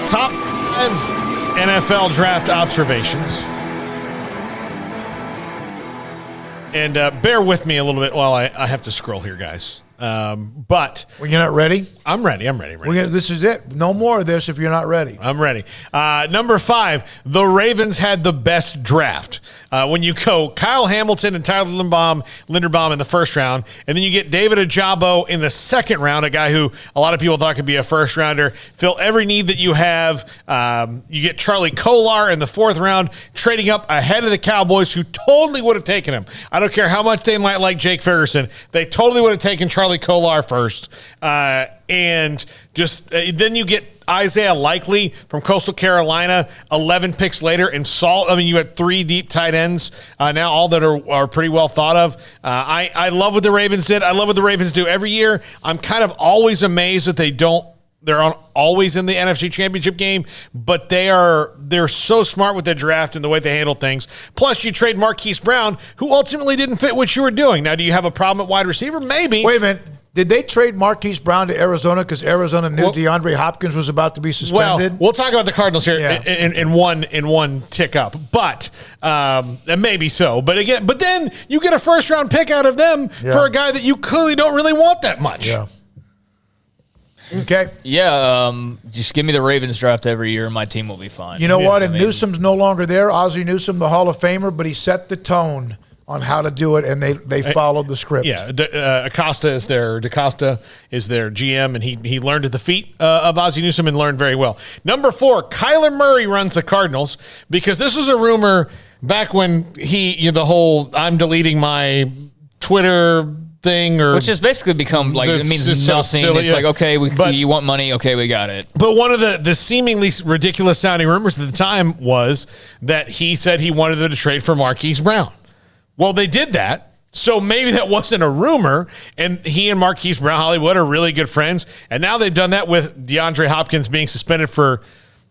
Top 5 NFL draft observations. And bear with me a little bit while I have to scroll here, guys. But when you're not ready, I'm ready. This is it. No more of this if you're not ready. I'm ready. Number 5, the Ravens had the best draft. When you go Kyle Hamilton and Tyler Linderbaum in the first round, and then you get David Ojabo in the second round, a guy who a lot of people thought could be a first rounder, fill every need that you have. You get Charlie Kolar in the fourth round, trading up ahead of the Cowboys, who totally would have taken him. I don't care how much they might like Jake Ferguson. They totally would have taken Charlie Kolar first. And just then you get Isaiah Likely from Coastal Carolina 11 picks later, and you had 3 deep tight ends now, all that are pretty well thought of. I love what the Ravens did. I love what the Ravens do every year. I'm kind of always amazed that they're always in the NFC Championship game, but they're so smart with their draft and the way they handle things. Plus, you trade Marquise Brown, who ultimately didn't fit what you were doing. Now, do you have a problem at wide receiver? Maybe. Wait a minute. Did they trade Marquise Brown to Arizona because Arizona knew DeAndre Hopkins was about to be suspended? Well, we'll talk about the Cardinals here in one tick up, but maybe so. But then you get a first round pick out of them for a guy that you clearly don't really want that much. Yeah. Okay. Yeah, just give me the Ravens draft every year, and my team will be fine. You know what? And Newsom's no longer there. Ozzie Newsome, the Hall of Famer, but he set the tone on how to do it, and they followed the script. Yeah, DaCosta is their GM, and he learned at the feet of Ozzie Newsome and learned very well. Number 4, Kyler Murray runs the Cardinals, because this was a rumor back when the whole I'm deleting my Twitter thing, which has basically become like it means nothing. So it's like, okay, you want money, okay, we got it. But one of the seemingly ridiculous sounding rumors at the time was that he said he wanted them to trade for Marquise Brown. Well, they did that, so maybe that wasn't a rumor, and he and Marquise Brown Hollywood are really good friends, and now they've done that with DeAndre Hopkins being suspended for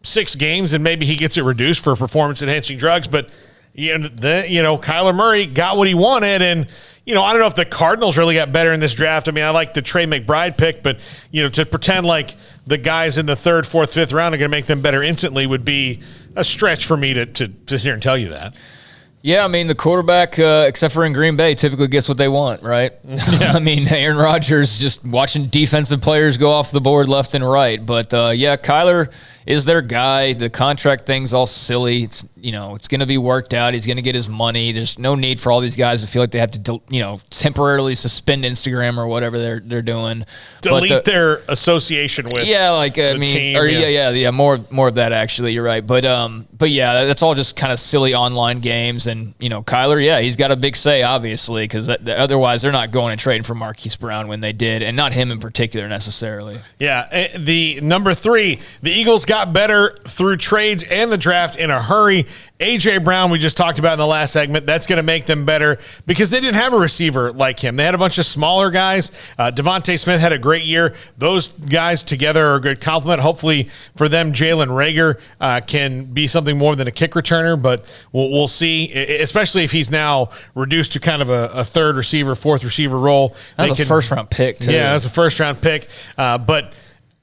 6 games, and maybe he gets it reduced for performance-enhancing drugs, but Kyler Murray got what he wanted, and I don't know if the Cardinals really got better in this draft. I mean, I like the Trey McBride pick, but to pretend like the guys in the 3rd, 4th, 5th round are going to make them better instantly would be a stretch for me to sit here and tell you that. Yeah, I mean, the quarterback, except for in Green Bay, typically gets what they want, right? Yeah. I mean, Aaron Rodgers just watching defensive players go off the board left and right. But, Kyler is their guy. The contract thing's all silly. It's going to be worked out. He's going to get his money. There's no need for all these guys to feel like they have to, temporarily suspend Instagram or whatever they're doing. Delete their association with. Yeah, team, more of that actually. You're right. But yeah, that's all just kind of silly online games. And Kyler, he's got a big say obviously, because otherwise they're not going and trading for Marquise Brown when they did, and not him in particular necessarily. Yeah, the number 3, the Eagles got better through trades and the draft in a hurry. A.J. Brown, we just talked about in the last segment, that's going to make them better because they didn't have a receiver like him. They had a bunch of smaller guys. Devontae Smith had a great year. Those guys together are a good compliment. Hopefully for them, Jalen Reagor can be something more than a kick returner, but we'll see, especially if he's now reduced to kind of a 3rd receiver, 4th receiver role. That's a first-round pick, too. Yeah, that's a first-round pick. But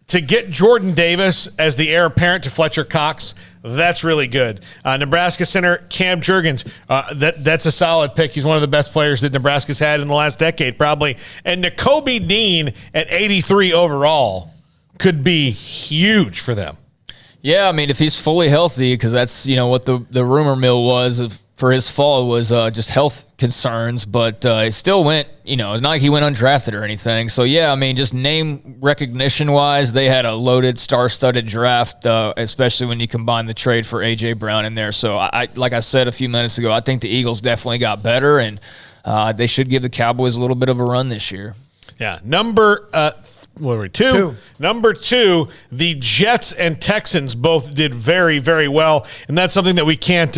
to get Jordan Davis as the heir apparent to Fletcher Cox, that's really good. Nebraska center Cam Jurgens, that's a solid pick. He's one of the best players that Nebraska's had in the last decade, probably. And Nakobe Dean at 83 overall could be huge for them. Yeah, I mean, if he's fully healthy, because that's what the rumor mill was for his fall was just health concerns, but he still went, it's not like he went undrafted or anything. So, yeah, I mean, just name recognition-wise, they had a loaded, star-studded draft, especially when you combine the trade for A.J. Brown in there. So, like I said a few minutes ago, I think the Eagles definitely got better, and they should give the Cowboys a little bit of a run this year. Yeah, number 2. Number 2, the Jets and Texans both did very, very well, and that's something that we can't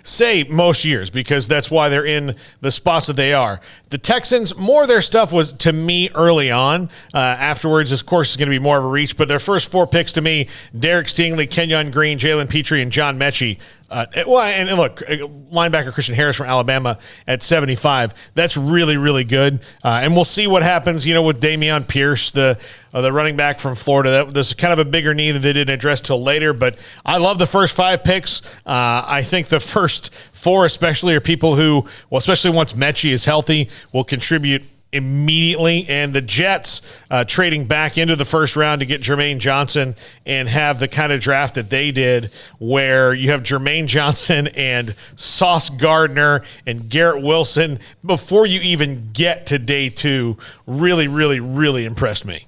say most years because that's why they're in the spots that they are. The Texans, more of their stuff was, to me, early on. Afterwards, of course, is going to be more of a reach, but their first 4 picks to me, Derek Stingley, Kenyon Green, Jalen Petrie, and John Mechie, And look, linebacker Christian Harris from Alabama at 75. That's really, really good. And we'll see what happens, with Dameon Pierce, the running back from Florida. There's kind of a bigger need that they didn't address till later. But I love the first 5 picks. I think the first 4 especially are people who, especially once Mechie is healthy, will contribute immediately. And the Jets trading back into the first round to get Jermaine Johnson and have the kind of draft that they did where you have Jermaine Johnson and Sauce Gardner and Garrett Wilson before you even get to day 2 really, really, really impressed me.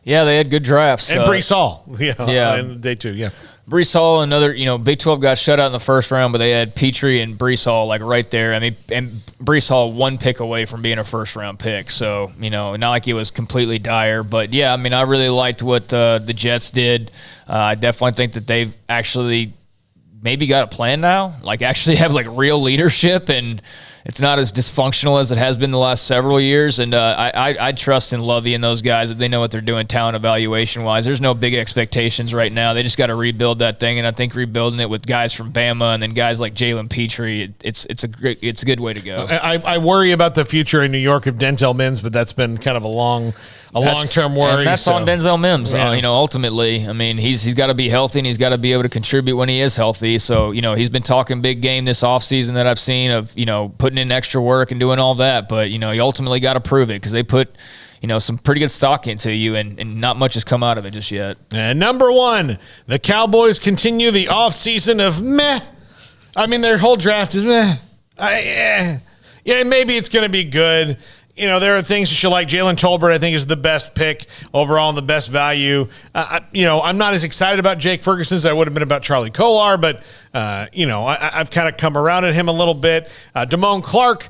Yeah, they had good drafts. And Breece Hall. Yeah. In day 2, yeah. Breece Hall, another, Big 12 got shut out in the first round, but they had Petrie and Breece Hall right there. I mean, and Breece Hall 1 pick away from being a first-round pick. So, not like it was completely dire. But, yeah, I mean, I really liked what the Jets did. I definitely think that they've actually maybe got a plan now, actually have, real leadership, and it's not as dysfunctional as it has been the last several years. And I trust in Lovey and those guys that they know what they're doing talent evaluation-wise. There's no big expectations right now. They just got to rebuild that thing, and I think rebuilding it with guys from Bama and then guys like Jalen Petrie, it's a good way to go. I worry about the future in New York of Denzel Mims, but that's been kind of a long-term worry. And that's on Denzel Mims. Yeah. Ultimately, I mean, he's got to be healthy and he's got to be able to contribute when he is healthy. So, he's been talking big game this offseason that I've seen of, putting in extra work and doing all that. But, you ultimately got to prove it because they put, some pretty good stock into you and not much has come out of it just yet. And number 1, the Cowboys continue the offseason of meh. I mean, their whole draft is meh. Yeah, maybe it's going to be good. There are things that you like. Jalen Tolbert, I think, is the best pick overall and the best value. I'm not as excited about Jake Ferguson as I would have been about Charlie Kolar, but, I've kind of come around at him a little bit. Damone Clark,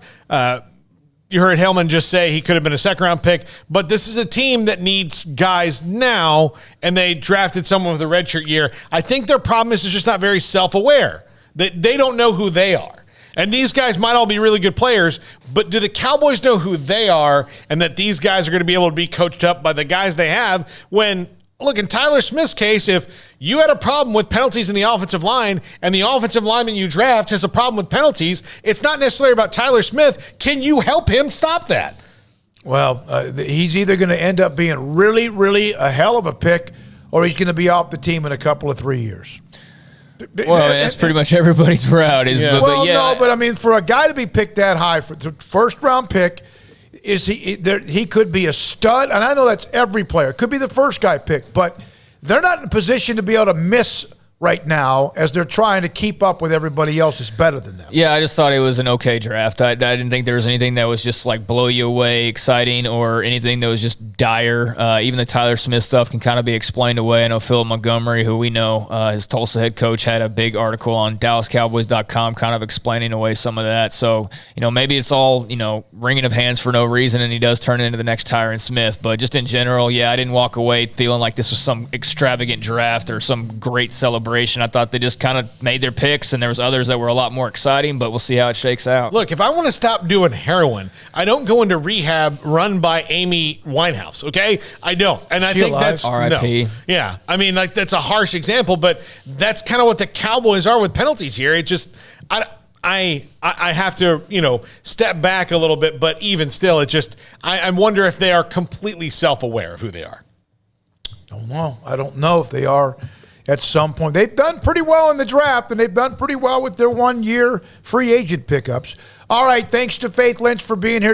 you heard Hellman just say he could have been a second-round pick, but this is a team that needs guys now, and they drafted someone with a redshirt year. I think their problem is just not very self-aware. They don't know who they are. And these guys might all be really good players, but do the Cowboys know who they are and that these guys are going to be able to be coached up by the guys they have when, look, in Tyler Smith's case, if you had a problem with penalties in the offensive line and the offensive lineman you draft has a problem with penalties, it's not necessarily about Tyler Smith. Can you help him stop that? Well, he's either going to end up being really, really a hell of a pick or he's going to be off the team in a couple of 3 years. Well, that's pretty much everybody's route. But I mean, for a guy to be picked that high for the first-round pick, he could be a stud, and I know that's every player. Could be the first guy picked, but they're not in a position to be able to miss right now as they're trying to keep up with everybody else who's better than them. Yeah, I just thought it was an okay draft. I didn't think there was anything that was just blow you away, exciting, or anything that was just dire. Even the Tyler Smith stuff can kind of be explained away. I know Philip Montgomery, who we know, his Tulsa head coach, had a big article on DallasCowboys.com kind of explaining away some of that. So, maybe it's all, wringing of hands for no reason, and he does turn into the next Tyron Smith. But just in general, I didn't walk away feeling like this was some extravagant draft or some great celebration. I thought they just kind of made their picks, and there was others that were a lot more exciting, but we'll see how it shakes out. Look, if I want to stop doing heroin, I don't go into rehab run by Amy Winehouse, okay? I don't. And I think that's R.I.P. No. Yeah. I mean, that's a harsh example, but that's kind of what the Cowboys are with penalties here. It just I have to, step back a little bit, but even still, I wonder if they are completely self-aware of who they are. I don't know if they are. At some point, they've done pretty well in the draft, and they've done pretty well with their 1-year free agent pickups. All right, thanks to Faith Lynch for being here.